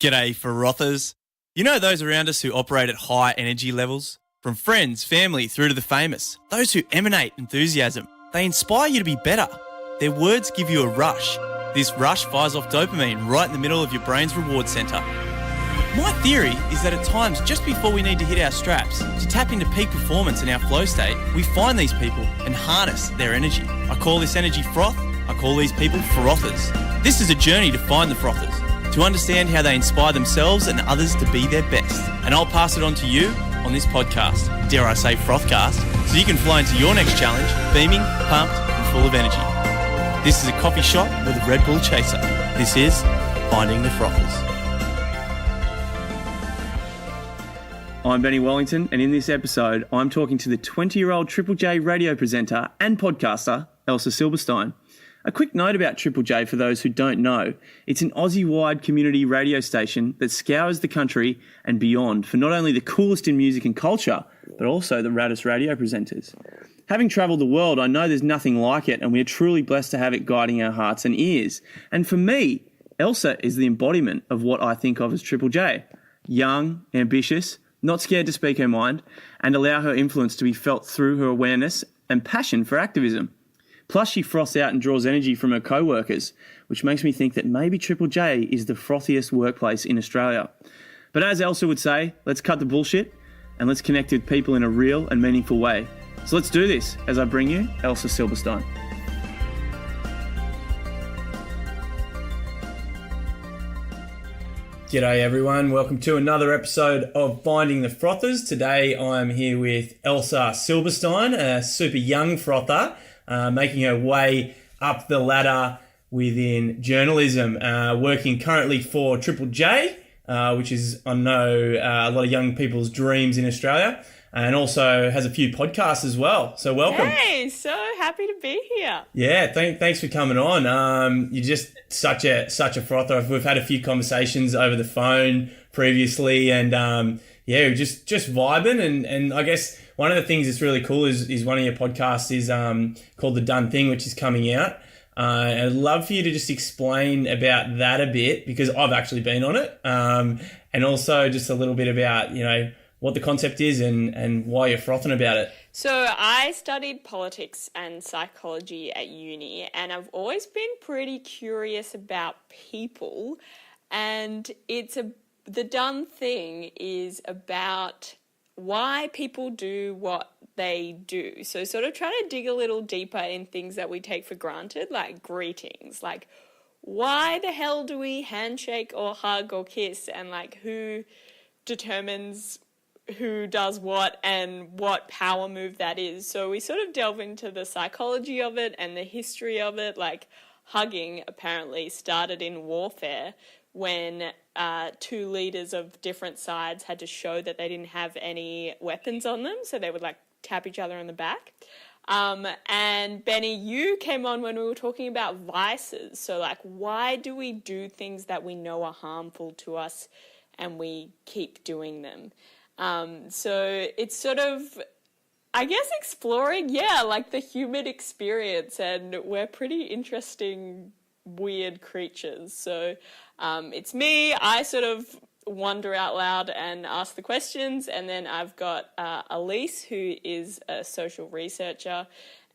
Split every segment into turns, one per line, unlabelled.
G'day, frothers. You know those around us who operate at high energy levels? From friends, family, through to the famous. Those who emanate enthusiasm. They inspire you to be better. Their words give you a rush. This rush fires off dopamine right in the middle of your brain's reward centre. My theory is that at times, just before we need to hit our straps, to tap into peak performance in our flow state, we find these people and harness their energy. I call this energy froth. I call these people frothers. This is a journey to find the frothers, to understand how they inspire themselves and others to be their best. And I'll pass it on to you on this podcast, dare I say frothcast, so you can fly into your next challenge, beaming, pumped and full of energy. This is a coffee shop with a Red Bull chaser. This is Finding the Frothers. I'm Benny Wellington, and in this episode, I'm talking to the 20-year-old Triple J radio presenter and podcaster, Elsa Silberstein. A quick note about Triple J for those who don't know. It's an Aussie-wide community radio station that scours the country and beyond for not only the coolest in music and culture, but also the raddest radio presenters. Having travelled the world, I know there's nothing like it, and we are truly blessed to have it guiding our hearts and ears. And for me, Elsa is the embodiment of what I think of as Triple J. Young, ambitious, not scared to speak her mind, and allow her influence to be felt through her awareness and passion for activism. Plus, she froths out and draws energy from her co-workers, which makes me think that maybe Triple J is the frothiest workplace in Australia. But as Elsa would say, let's cut the bullshit and let's connect with people in a real and meaningful way. So let's do this as I bring you Elsa Silberstein. G'day everyone, welcome to another episode of Finding the Frothers. Today I'm here with Elsa Silberstein, a super young frother, making her way up the within journalism, working currently for Triple J, which is, I know, a lot of young people's dreams in Australia, and also has a few podcasts as well. So welcome.
Hey, so happy to be here.
Yeah, thanks for coming on. You're just such a frother. We've had a few conversations over the phone previously, and we're just vibing. And I guess one of the things that's really cool is one of your podcasts is called The Done Thing, which is coming out. I'd love for you to just explain about that a bit, because I've actually been on it, and also just a little bit about, what the concept is and why you're frothing about it.
So I studied politics and psychology at uni, and I've always been pretty curious about people, and The Done Thing is about why people do what they do. So sort of trying to dig a little deeper in things that we take for granted, like greetings, like why the hell do we handshake or hug or kiss, and like who determines who does what and what power move that is. So we sort of delve into the psychology of it and the history of it. Like hugging apparently started in warfare when two leaders of different sides had to show that they didn't have any weapons on them, so they would like tap each other on the back. And Benny, you came on when we were talking about vices. So like, why do we do things that we know are harmful to us and we keep doing them? So it's sort of, I guess, exploring, like the human experience, and we're pretty interesting, weird creatures. So it's me, I sort of wonder out loud and ask the questions, and then I've got Elise, who is a social researcher,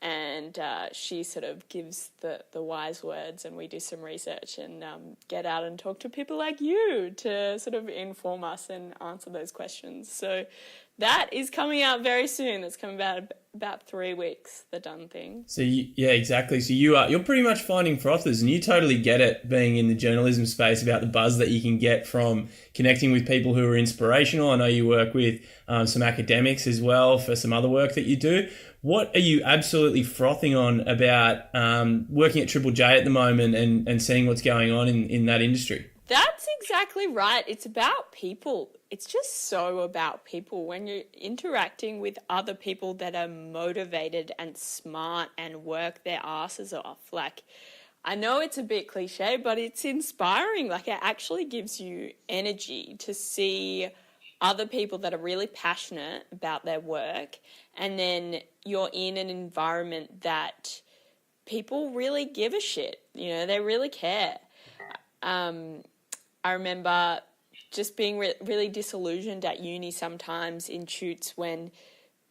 and she sort of gives the wise words, and we do some research and get out and talk to people like you to sort of inform us and answer those questions. So that is coming out very soon. That's coming about 3 weeks, The Done Thing.
So exactly. So you're pretty much finding frothers, and you totally get it, being in the journalism space, about the buzz that you can get from connecting with people who are inspirational. I know you work with some academics as well for some other work that you do. What are you absolutely frothing on about working at Triple J at the moment and seeing what's going on in that industry?
That's exactly right. It's about people. It's just so about people. When you're interacting with other people that are motivated and smart and work their asses off, like, I know it's a bit cliche, but it's inspiring. Like, it actually gives you energy to see other people that are really passionate about their work, and then you're in an environment that people really give a shit. They really care. I remember just being really disillusioned at uni sometimes in shoots when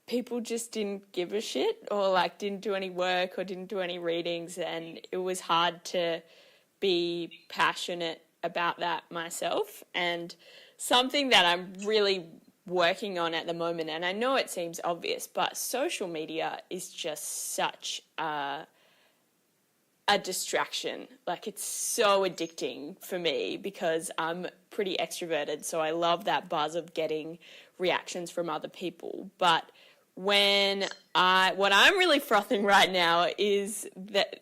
people just didn't give a shit or like didn't do any work or didn't do any readings, and it was hard to be passionate about that myself. And something that I'm really working on at the moment, and I know it seems obvious, but social media is just such a distraction. Like, it's so addicting for me because I'm pretty extroverted, so I love that buzz of getting reactions from other people. But what I'm really frothing right now is that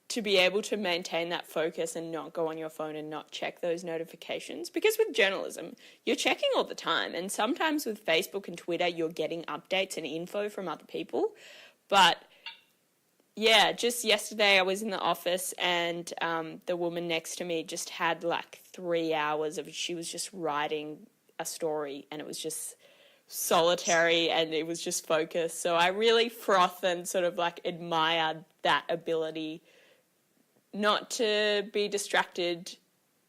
to be able to maintain that focus and not go on your phone and not check those notifications. Because with journalism, you're checking all the time. And sometimes with Facebook and Twitter, you're getting updates and info from other people. But yeah, just yesterday I was in the office and the woman next to me just had like 3 hours she was just writing a story, and it was just solitary and it was just focused. So I really froth and sort of like admire that ability not to be distracted,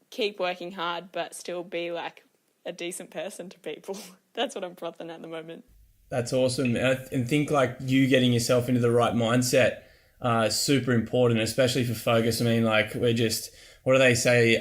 keep working hard, but still be like a decent person to people. That's what I'm frothing at the moment.
That's awesome. And think like you getting yourself into the right mindset is super important, especially for focus. I mean, like we're just, what do they say?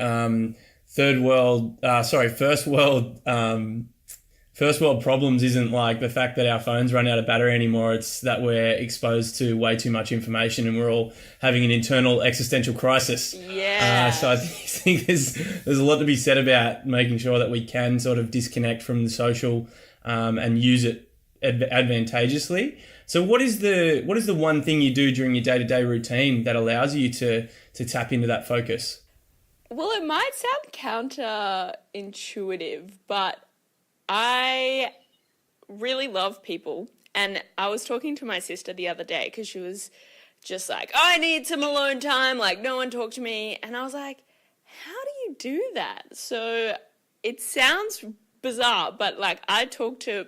First world problems isn't like the fact that our phones run out of battery anymore. It's that we're exposed to way too much information and we're all having an internal existential crisis.
Yeah.
So I think there's a lot to be said about making sure that we can sort of disconnect from the social and use it advantageously. So what is the one thing you do during your day-to-day routine that allows you to tap into that focus?
Well, it might sound counterintuitive, but I really love people. And I was talking to my sister the other day because she was just like, oh, I need some alone time. Like, no one talk to me. And I was like, how do you do that? So it sounds bizarre, but like I talk to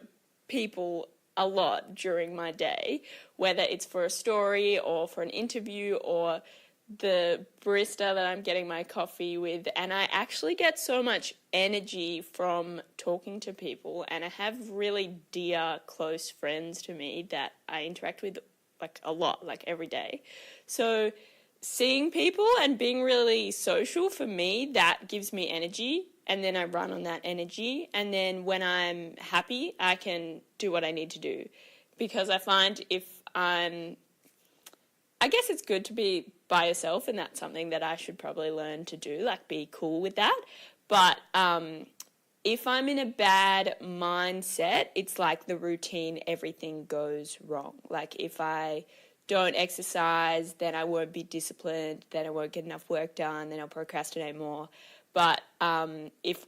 people a lot during my day, whether it's for a story or for an interview or the barista that I'm getting my coffee with, and I actually get so much energy from talking to people, and I have really dear, close friends to me that I interact with like a lot, like every day. So seeing people and being really social, for me, that gives me energy, and then I run on that energy, and then when I'm happy, I can do what I need to do. Because I find I guess it's good to be by yourself, and that's something that I should probably learn to do, like be cool with that. But if I'm in a bad mindset, it's like the routine, everything goes wrong. Like if I don't exercise, then I won't be disciplined, then I won't get enough work done, then I'll procrastinate more. But if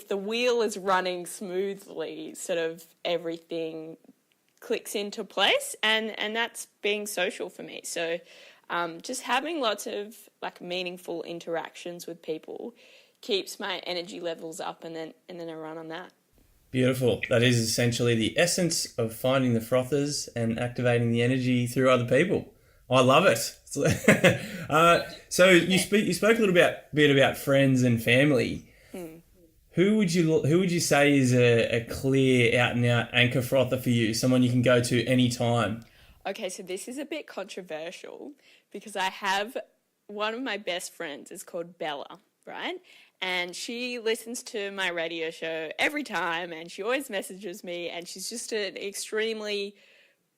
the wheel is running smoothly, sort of everything clicks into place, and that's being social for me. So just having lots of like meaningful interactions with people keeps my energy levels up, and then I run on that.
Beautiful. That is essentially the essence of finding the frothers and activating the energy through other people. I love it. So you spoke a little bit about friends and family. Who would you say is a clear out and out anchor frother for you? Someone you can go to any time?
Okay, so this is a bit controversial because I have one of my best friends is called Bella, right? And she listens to my radio show every time, and she always messages me, and she's just an extremely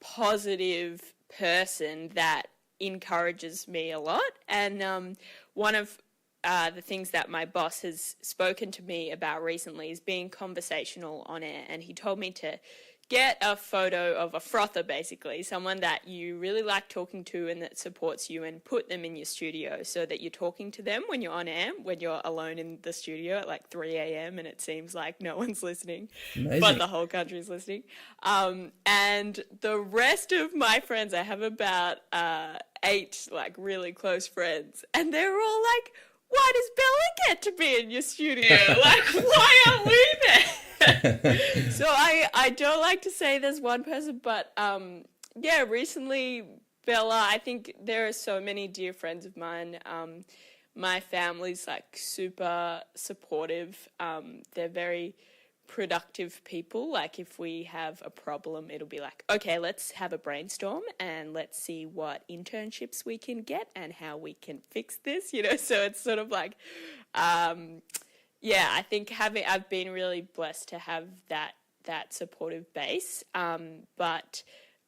positive person that encourages me a lot. And one of the things that my boss has spoken to me about recently is being conversational on air, and he told me to get a photo of a frother, basically, someone that you really like talking to and that supports you, and put them in your studio so that you're talking to them when you're on air, when you're alone in the studio at like 3 a.m. and it seems like no one's listening. Amazing. But the whole country's listening. And the rest of my friends, I have about 8 like really close friends, and they're all like, why does Bella get to be in your studio? Like, why aren't we there? So I don't like to say there's one person, but recently Bella, I think there are so many dear friends of mine. my family's like super supportive. They're very productive people. Like if we have a problem, it'll be like, okay, let's have a brainstorm and let's see what internships we can get and how we can fix this, you know? So it's sort of like, I think I've been really blessed to have that supportive base. But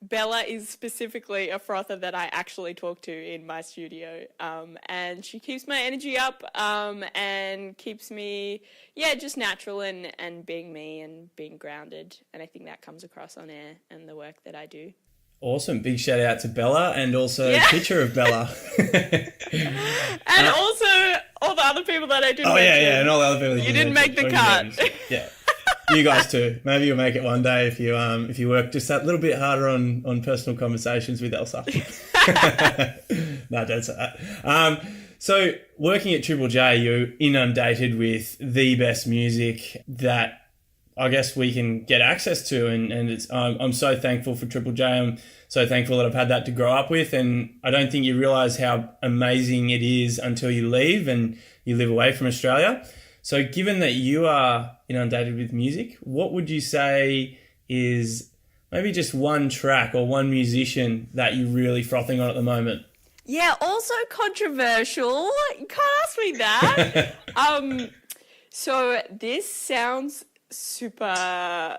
Bella is specifically a frother that I actually talk to in my studio, and she keeps my energy up, and keeps me, just natural and being me and being grounded. And I think that comes across on air and the work that I do.
Awesome. Big shout out to Bella, and also a picture of Bella.
And also all the other people that I didn't mention.
And all the other people that
you didn't make the cut.
Yeah. You guys too. Maybe you'll make it one day if you work just that little bit harder on personal conversations with Elsa. No, don't say that. So working at Triple J, you're inundated with the best music that I guess we can get access to, and it's I'm so thankful for Triple J. I'm so thankful that I've had that to grow up with, and I don't think you realise how amazing it is until you leave and you live away from Australia. So given that you are inundated with music, what would you say is maybe just one track or one musician that you're really frothing on at the moment?
Yeah, also controversial. You can't ask me that. So this sounds super,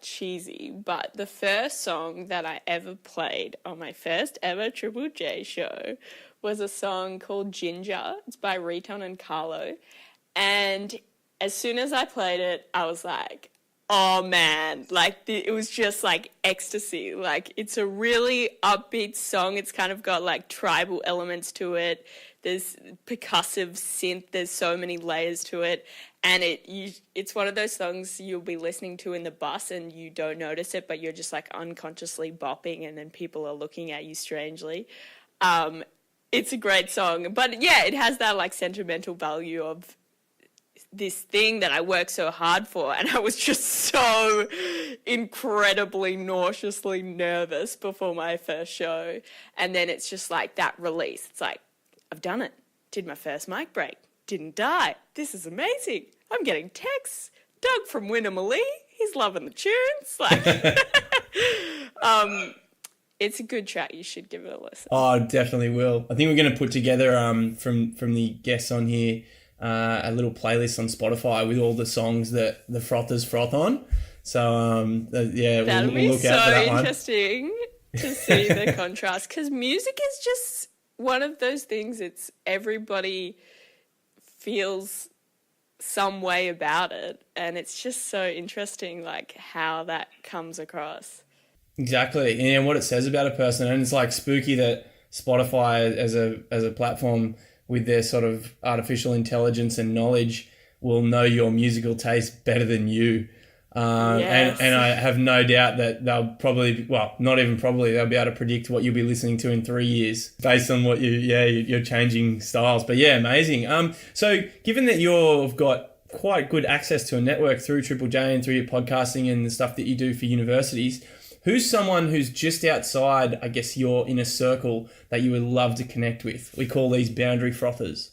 cheesy, but the first song that I ever played on my first ever Triple J show was a song called Ginger. It's by Riton and Carlo. And as soon as I played it, I was like, oh man, it was just like ecstasy. Like it's a really upbeat song. It's kind of got like tribal elements to it. There's percussive synth. There's so many layers to it. And it's one of those songs you'll be listening to in the bus and you don't notice it, but you're just like unconsciously bopping and then people are looking at you strangely. It's a great song. But yeah, it has that like sentimental value of this thing that I worked so hard for, and I was just so incredibly nauseously nervous before my first show. And then it's just like that release. It's like, I've done it. Did my first mic break. Didn't die. This is amazing. I'm getting texts. Doug from Winnimalee, he's loving the tunes. Like, it's a good track. You should give it a listen.
Oh, I definitely will. I think we're going to put together from the guests on here a little playlist on Spotify with all the songs that the frothers froth on. So we'll look out for that one.
That'll be so interesting to see the contrast, because music is just one of those things. It's everybody feels some way about it, and it's just so interesting, like how that comes across.
Exactly, and what it says about a person, and it's like spooky that Spotify as a platform with their sort of artificial intelligence and knowledge will know your musical taste better than you.
Yes.
And I have no doubt that they'll probably, well, not even probably, they'll be able to predict what you'll be listening to in 3 years based on what you're changing styles. But yeah, amazing. So given that you've got quite good access to a network through Triple J and through your podcasting and the stuff that you do for universities, who's someone who's just outside, I guess, your inner circle that you would love to connect with? We call these boundary frothers.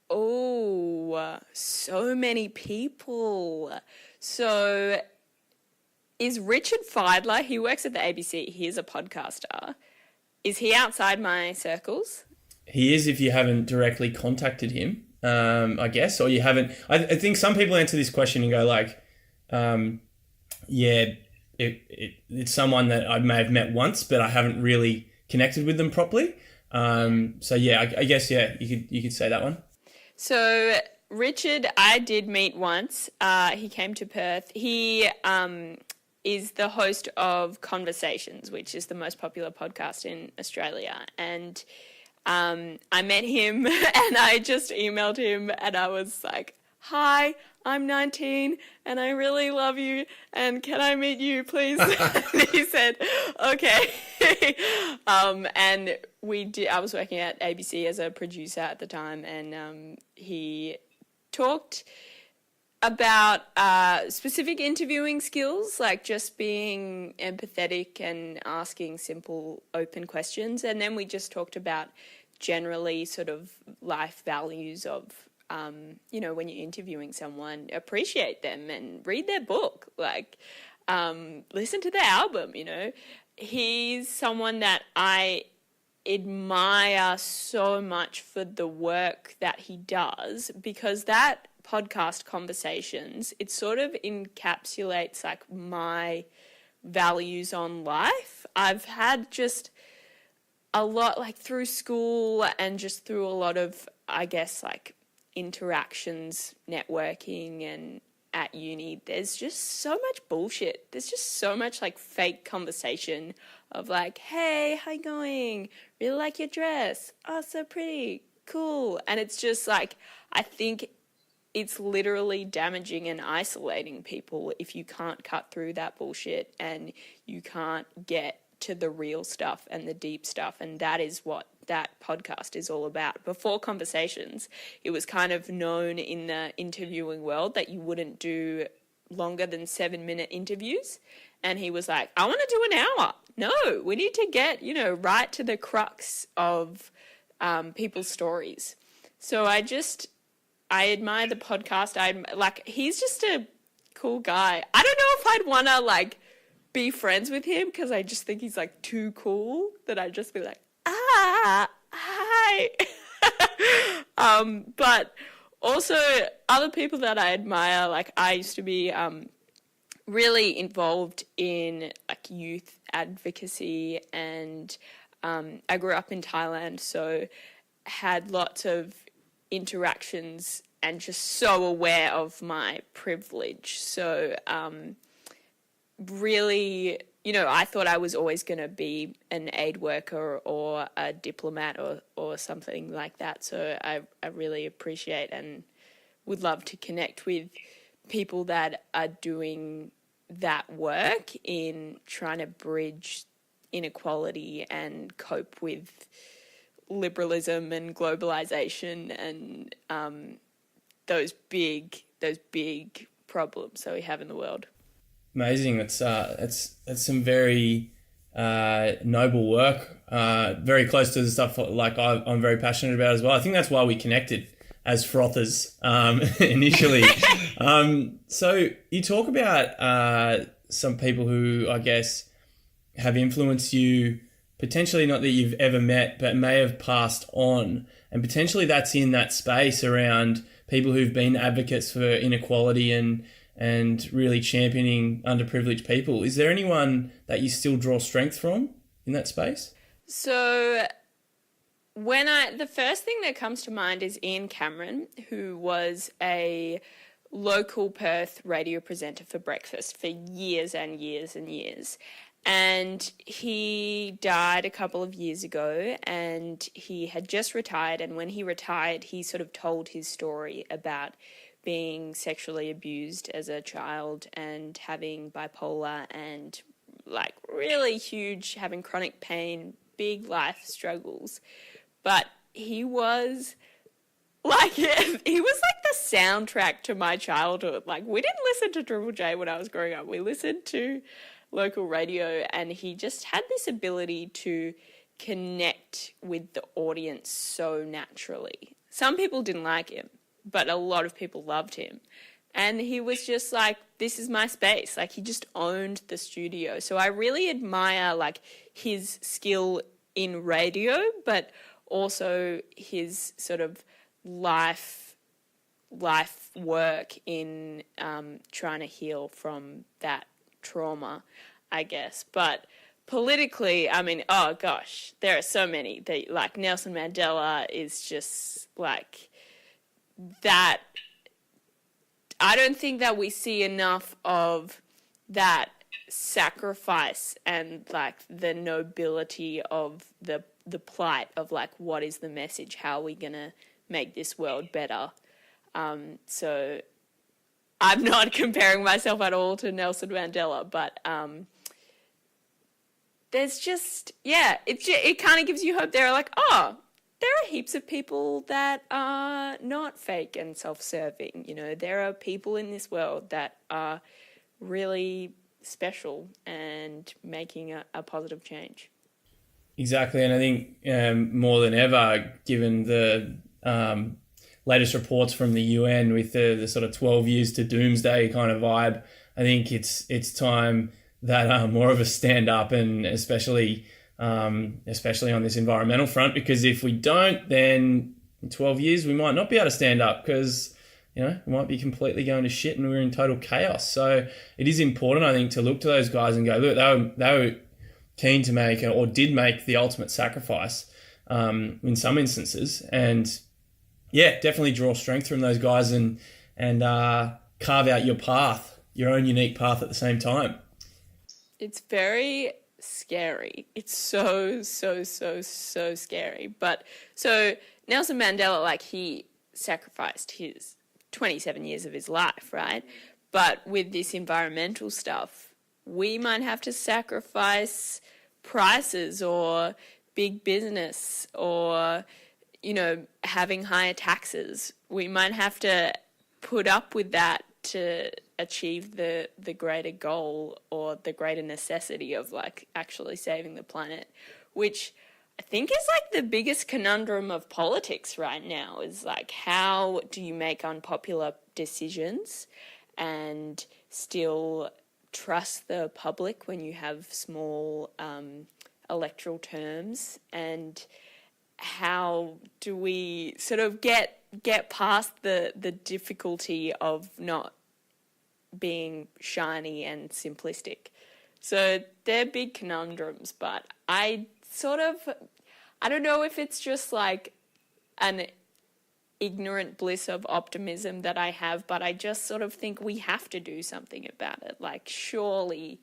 Oh, so many people. So is Richard Feidler, he works at the ABC, he's a podcaster. Is he outside my circles?
He is, if you haven't directly contacted him, I guess, or you haven't. I think some people answer this question and go like, it's someone that I may have met once, but I haven't really connected with them properly. So yeah, I guess, yeah, you could say that one.
So Richard, I did meet once. He came to Perth. He is the host of Conversations, which is the most popular podcast in Australia. And I met him and I just emailed him and I was like, hi, I'm 19 and I really love you and can I meet you, please? And he said, okay. And I was working at ABC as a producer at the time, and he talked about specific interviewing skills, like just being empathetic and asking simple, open questions. And then we just talked about generally sort of life values of, when you're interviewing someone, appreciate them and read their book, listen to their album, He's someone that I admire so much for the work that he does, because that podcast Conversations, it sort of encapsulates my values on life. I've had just a lot through school and just through a lot of, I guess, interactions, networking, and at uni, there's just so much bullshit. There's just so much fake conversation of hey, how you going? Really like your dress. Oh, so pretty. Cool. And it's just I think it's literally damaging and isolating people if you can't cut through that bullshit and you can't get to the real stuff and the deep stuff. And that is what that podcast is all about. Before Conversations, it was kind of known in the interviewing world that you wouldn't do longer than 7-minute interviews. And he was like, I want to do an hour. No, we need to get, right to the crux of people's stories. So I admire the podcast. He's just a cool guy. I don't know if I'd want to be friends with him, because I just think he's too cool that I'd just be hi. But also other people that I admire, I used to be really involved in youth advocacy, and I grew up in Thailand, so had lots of interactions and just so aware of my privilege. So really, I thought I was always going to be an aid worker or a diplomat or something like that. So I really appreciate and would love to connect with people that are doing that work in trying to bridge inequality and cope with liberalism and globalization and those big problems that we have in the world.
Amazing. That's some very noble work. Very close to the stuff I'm very passionate about as well. I think that's why we connected as frothers initially. So you talk about some people who I guess have influenced you, potentially not that you've ever met, but may have passed on, and potentially that's in that space around people who've been advocates for inequality and really championing underprivileged people. Is there anyone that you still draw strength from in that space?
So the first thing that comes to mind is Ian Cameron, who was a local Perth radio presenter for breakfast for years and years and years. And he died a couple of years ago, and he had just retired. And when he retired, he sort of told his story about being sexually abused as a child and having bipolar and really huge, having chronic pain, big life struggles. But he was the soundtrack to my childhood. We didn't listen to Triple J when I was growing up. We listened to local radio, and he just had this ability to connect with the audience so naturally. Some people didn't like him, but a lot of people loved him. And he was just this is my space. He just owned the studio. So I really admire his skill in radio, but also his sort of life work in trying to heal from that trauma, I guess. But politically, I mean, oh gosh, there are so many. Nelson Mandela is just that. I don't think that we see enough of that sacrifice and the nobility of the plight of what is the message, how are we gonna make this world better. So I'm not comparing myself at all to Nelson Mandela, but there's just, it kind of gives you hope. They're there are heaps of people that are not fake and self-serving. There are people in this world that are really special and making a positive change.
Exactly, and I think more than ever, given the latest reports from the UN with the sort of 12 years to doomsday kind of vibe, I think it's time that more of us stand up, and especially on this environmental front, because if we don't, then in 12 years we might not be able to stand up, because we might be completely going to shit and we're in total chaos. So it is important, I think, to look to those guys and go, look, they were keen to make, or did make, the ultimate sacrifice in some instances, and definitely draw strength from those guys and carve out your path, your own unique path at the same time.
It's very scary. It's so scary. But so Nelson Mandela, like, he sacrificed his 27 years of his life, right? But with this environmental stuff, we might have to sacrifice prices or big business or, having higher taxes. We might have to put up with that to achieve the greater goal or the greater necessity of, like, actually saving the planet, which I think is, like, the biggest conundrum of politics right now, is, like, how do you make unpopular decisions and still trust the public when you have small electoral terms, and how do we sort of get past the difficulty of not being shiny and simplistic. So they're big conundrums, but I don't know if it's just like an ignorant bliss of optimism that I have, but I just sort of think we have to do something about it. Like, surely,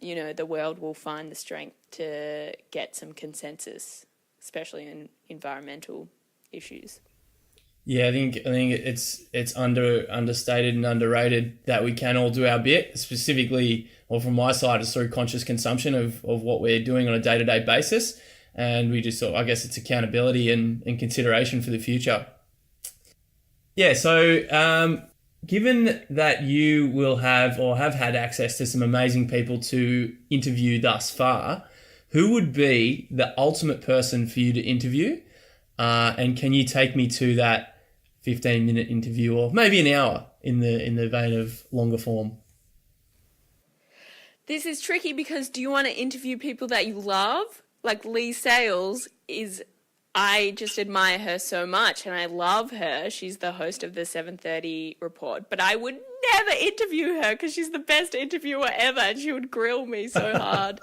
the world will find the strength to get some consensus, especially in environmental issues.
Yeah, I think it's understated and underrated that we can all do our bit, specifically, or from my side, is through conscious consumption of what we're doing on a day-to-day basis. And we just I guess it's accountability and consideration for the future. Yeah, so given that you will have or have had access to some amazing people to interview thus far, who would be the ultimate person for you to interview? And can you take me to that 15-minute interview, or maybe an hour in the vein of longer form?
This is tricky, because do you want to interview people that you love? Like Lee Sales I just admire her so much and I love her. She's the host of the 7:30 report, but I would never interview her because she's the best interviewer ever and she would grill me so hard.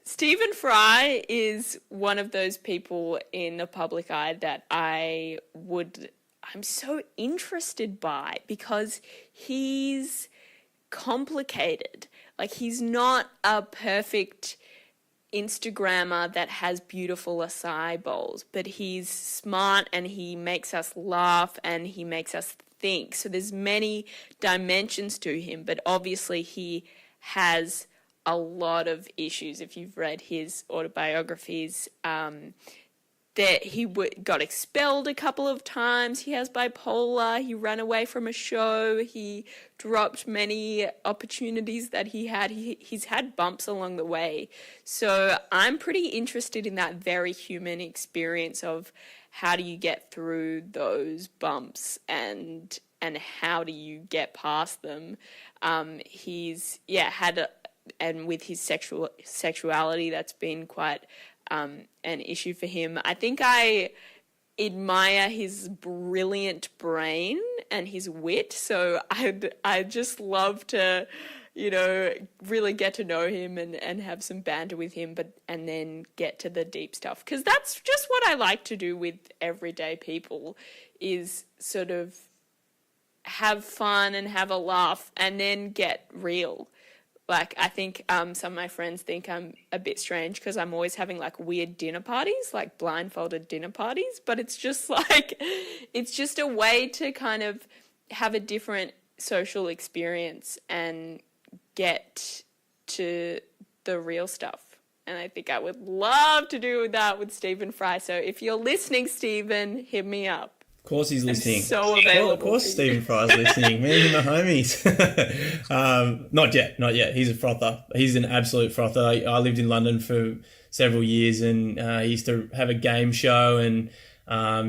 Stephen Fry is one of those people in the public eye that I'm so interested by, because he's complicated. Like, he's not a perfect Instagrammer that has beautiful acai bowls, but he's smart and he makes us laugh and he makes us think. So there's many dimensions to him, but obviously he has a lot of issues. If you've read his autobiographies, that he got expelled a couple of times. He has bipolar. He ran away from a show. He dropped many opportunities that he had. He's had bumps along the way. So I'm pretty interested in that very human experience of how do you get through those bumps and how do you get past them. He's had and with his sexuality, that's been quite an issue for him. I think I admire his brilliant brain and his wit, so I just love to, really get to know him and have some banter with him, and then get to the deep stuff, because that's just what I like to do with everyday people, is sort of have fun and have a laugh and then get real. Like, I think some of my friends think I'm a bit strange because I'm always having, like, weird dinner parties, like blindfolded dinner parties. But it's just, like, it's just a way to kind of have a different social experience and get to the real stuff. And I think I would love to do that with Stephen Fry. So if you're listening, Stephen, hit me up.
Of course he's listening.
So available.
Of course Stephen Fry's listening. Me and my homies. Not yet. He's a frother. He's an absolute frother. I lived in London for several years, and he used to have a game show, and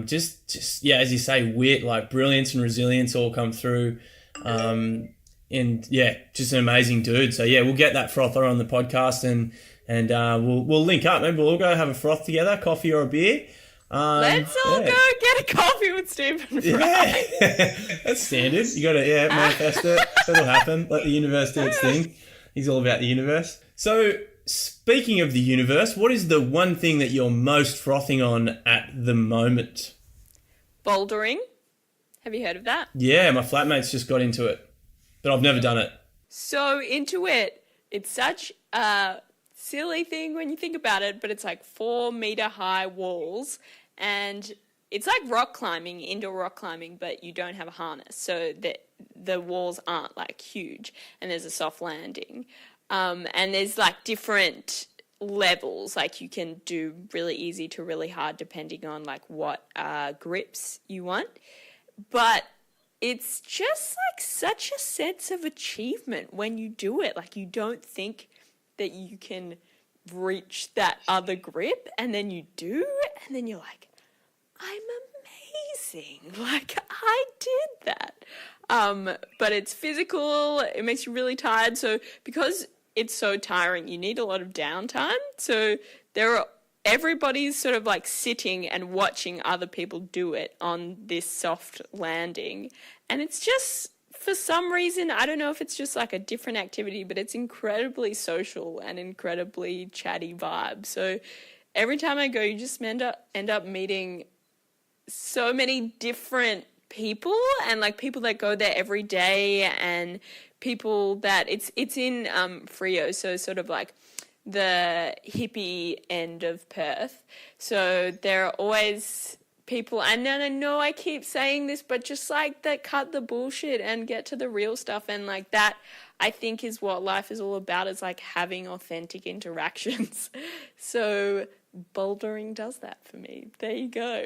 just as you say, wit, like brilliance and resilience all come through. And yeah, just an amazing dude. So yeah, we'll get that frother on the podcast, and we'll link up. Maybe we'll all go have a froth together, coffee or a beer.
Let's all go get a coffee with Stephen Fry.
Yeah, that's standard. You got to manifest it. That'll happen. Let the universe do its thing. He's all about the universe. So speaking of the universe, what is the one thing that you're most frothing on at the moment?
Bouldering. Have you heard of that?
Yeah, my flatmate's just got into it, but I've never done it.
So into it. It's such a silly thing when you think about it, but it's like 4-meter high walls, and it's like rock climbing, indoor rock climbing, but you don't have a harness, so the walls aren't like huge, and there's a soft landing, and there's like different levels, like you can do really easy to really hard depending on like what grips you want, but it's just like such a sense of achievement when you do it. Like you don't think that you can reach that other grip, and then you do, and then you're like, I'm amazing. Like I did that. But it's physical. It makes you really tired. So because it's so tiring, you need a lot of downtime. So everybody's sort of like sitting and watching other people do it on this soft landing. And it's just, for some reason, I don't know if it's just like a different activity, but it's incredibly social and incredibly chatty vibe. So every time I go, you just end up meeting so many different people, and like people that go there every day, and people that it's in Freo, so sort of like the hippie end of Perth. So there are always people, and I know I keep saying this, but just like that cut the bullshit and get to the real stuff, and like that I think is what life is all about, is like having authentic interactions. So bouldering does that for me. There you go.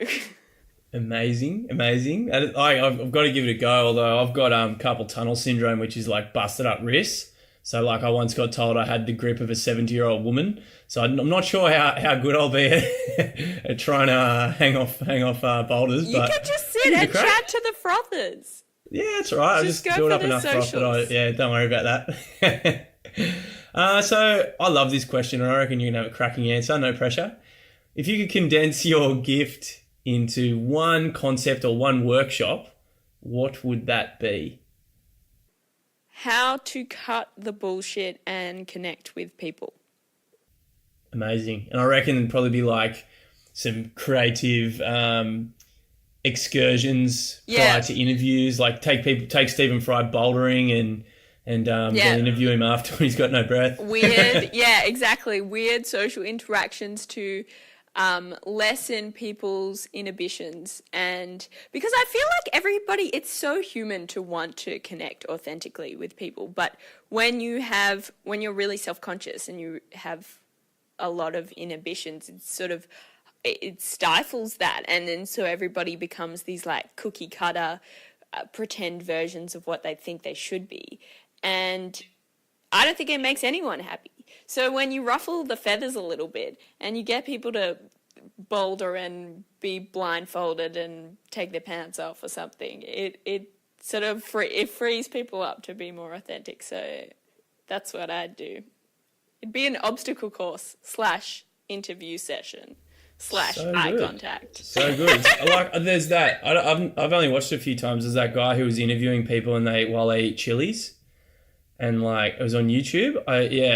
Amazing. I've got to give it a go, although I've got carpal tunnel syndrome, which is like busted up wrists. So like I once got told I had the grip of a 70-year-old woman. So I'm not sure how good I'll be at trying to hang off boulders.
You can just sit and chat to the frothers.
Yeah, that's all right. I just build up enough froth that don't worry about that. So I love this question, and I reckon you can have a cracking answer. No pressure. If you could condense your gift into one concept or one workshop, what would that be?
How to cut the bullshit and connect with people.
Amazing. And I reckon it'd probably be like some creative excursions prior to interviews, like take Stephen Fry bouldering and then interview him after when he's got no breath.
Weird, yeah, exactly. Weird social interactions to lessen people's inhibitions, and because I feel like everybody, it's so human to want to connect authentically with people, but when you're really self-conscious and you have a lot of inhibitions, it stifles that, and then so everybody becomes these like cookie cutter pretend versions of what they think they should be, and I don't think it makes anyone happy. So when you ruffle the feathers a little bit and you get people to boulder and be blindfolded and take their pants off or something, it sort of it frees people up to be more authentic. So that's what I'd do. It'd be an obstacle course / interview session / eye contact.
So good. There's that. I've only watched it a few times. There's that guy who was interviewing people while they eat chilies. And like it was on YouTube.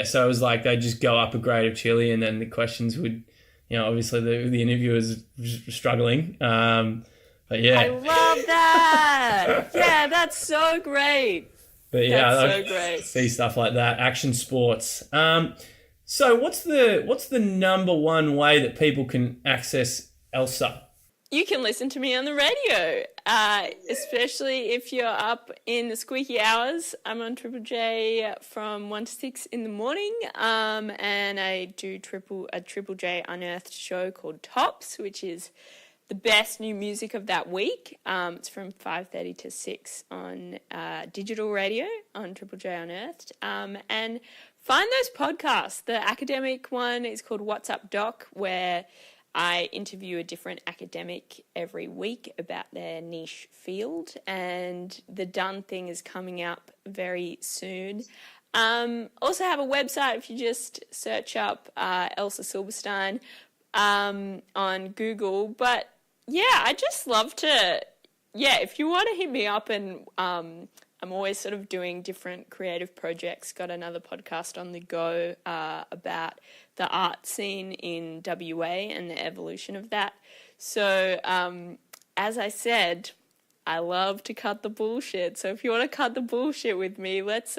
So it was like they just go up a grade of chili, and then the questions would, obviously the interviewers struggling. But yeah,
I love that. Yeah, that's so great.
But yeah,
that's so great.
See stuff like that. Action sports. So what's the number one way that people can access Elsa?
You can listen to me on the radio, especially if you're up in the squeaky hours. I'm on Triple J from 1 to 6 in the morning, and I do a Triple J Unearthed show called Tops, which is the best new music of that week. It's from 5:30 to 6 on digital radio on Triple J Unearthed. And find those podcasts. The academic one is called What's Up Doc, where I interview a different academic every week about their niche field, and the Done Thing is coming up very soon. Also have a website if you just search up Elsa Silberstein on Google. But yeah, I just love to, if you want to hit me up, and I'm always sort of doing different creative projects. Got another podcast on the go about the art scene in WA and the evolution of that. So as I said, I love to cut the bullshit. So if you want to cut the bullshit with me, let's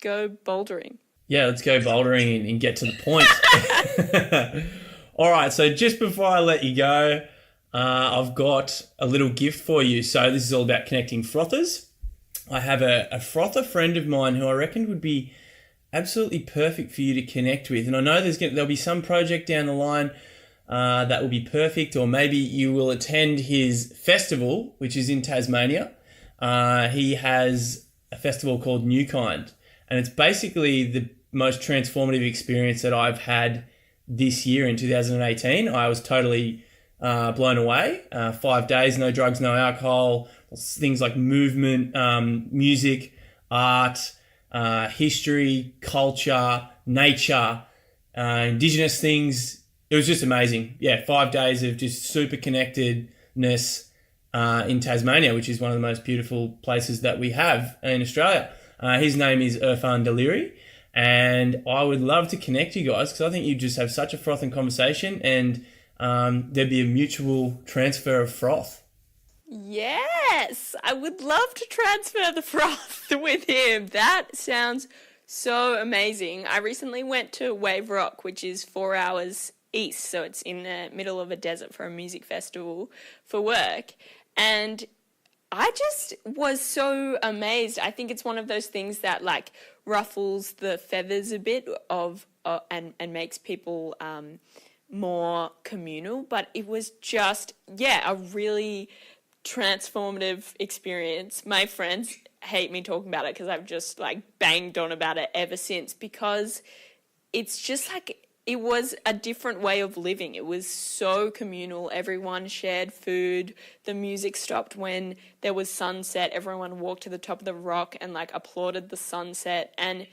go bouldering.
Yeah, let's go bouldering and get to the point. All right, so just before I let you go, I've got a little gift for you. So this is all about connecting frothers. I have a frother friend of mine who I reckon would be absolutely perfect for you to connect with. And I know there'll be some project down the line that will be perfect, or maybe you will attend his festival, which is in Tasmania. He has a festival called New Kind, and it's basically the most transformative experience that I've had this year in 2018. I was totally blown away. 5 days, no drugs, no alcohol, things like movement, music, art, history, culture, nature, Indigenous things. It was just amazing. Yeah, 5 days of just super connectedness in Tasmania, which is one of the most beautiful places that we have in Australia. His name is Irfan Daliri, and I would love to connect you guys because I think you just have such a frothing conversation, and there'd be a mutual transfer of froth.
Yes, I would love to transfer the froth with him. That sounds so amazing. I recently went to Wave Rock, which is 4 hours east, so it's in the middle of a desert for a music festival for work, and I just was so amazed. I think it's one of those things that like ruffles the feathers a bit of and makes people more communal, but it was just a really transformative experience. My friends hate me talking about it because I've just like banged on about it ever since, because it's just like it was a different way of living. It was so communal. Everyone shared food. The music stopped when there was sunset. Everyone walked to the top of the rock and like applauded the sunset, and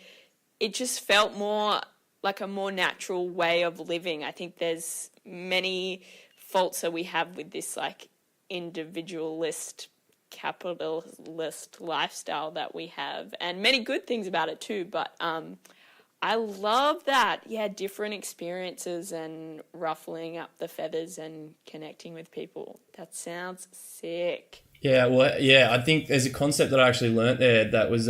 it just felt more like a more natural way of living. I think there's many faults that we have with this like individualist, capitalist lifestyle that we have, and many good things about it too, but I love that. Yeah, different experiences and ruffling up the feathers and connecting with people. That sounds sick.
Yeah, well, yeah, I think there's a concept that I actually learnt there that was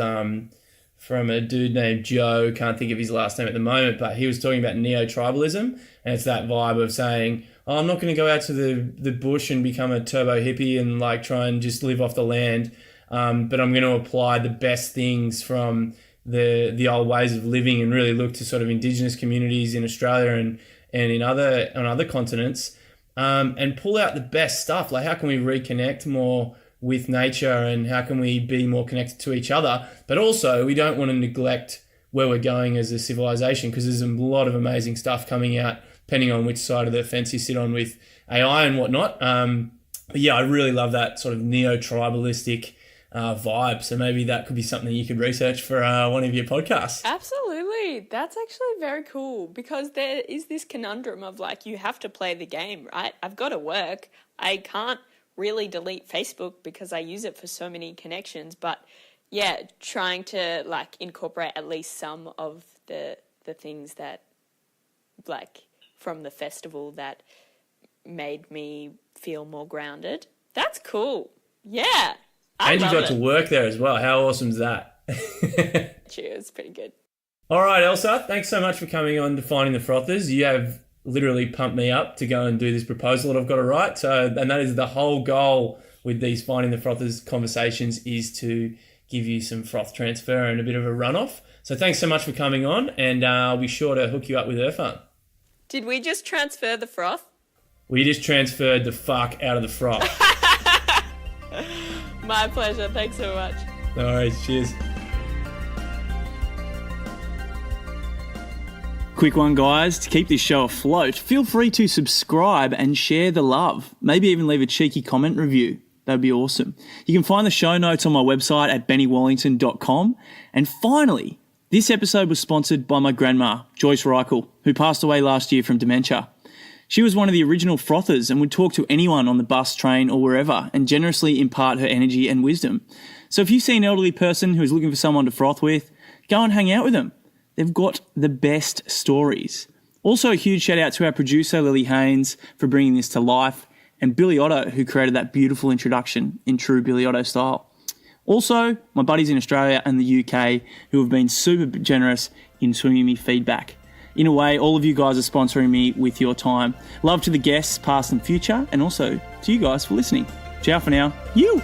from a dude named Joe. Can't think of his last name at the moment, but he was talking about neo-tribalism, and it's that vibe of saying, oh, I'm not going to go out to the bush and become a turbo hippie and like try and just live off the land, but I'm going to apply the best things from the old ways of living and really look to sort of Indigenous communities in Australia and on other continents, and pull out the best stuff. Like, how can we reconnect more with nature, and how can we be more connected to each other? But also, we don't want to neglect where we're going as a civilization, because there's a lot of amazing stuff coming out, depending on which side of the fence you sit on with AI and whatnot. But yeah, I really love that sort of neo-tribalistic vibe. So maybe that could be something you could research for one of your podcasts.
Absolutely. That's actually very cool, because there is this conundrum of like, you have to play the game, right? I've got to work. I can't really delete Facebook because I use it for so many connections, but yeah, trying to like incorporate at least some of the things that like from the festival that made me feel more grounded. That's cool. Yeah.
And you got to work there as well. How awesome is that?
Cheers. Pretty good.
All right, Elsa, thanks so much for coming on Defining the Frothers. You have literally pumped me up to go and do this proposal that I've got to write. And that is the whole goal with these Finding the Frothers conversations, is to give you some froth transfer and a bit of a runoff. So thanks so much for coming on, and I'll be sure to hook you up with Irfan.
Did we just transfer the froth?
We just transferred the fuck out of the froth.
My pleasure. Thanks so much.
No worries. Cheers. Quick one, guys. To keep this show afloat, feel free to subscribe and share the love. Maybe even leave a cheeky comment review. That'd be awesome. You can find the show notes on my website at bennywallington.com. And finally, this episode was sponsored by my grandma, Joyce Reichel, who passed away last year from dementia. She was one of the original frothers and would talk to anyone on the bus, train or wherever and generously impart her energy and wisdom. So if you see an elderly person who is looking for someone to froth with, go and hang out with them. They've got the best stories. Also, a huge shout out to our producer, Lily Haynes, for bringing this to life, and Billy Otto, who created that beautiful introduction in true Billy Otto style. Also, my buddies in Australia and the UK who have been super generous in swinging me feedback. In a way, all of you guys are sponsoring me with your time. Love to the guests, past and future, and also to you guys for listening. Ciao for now. You!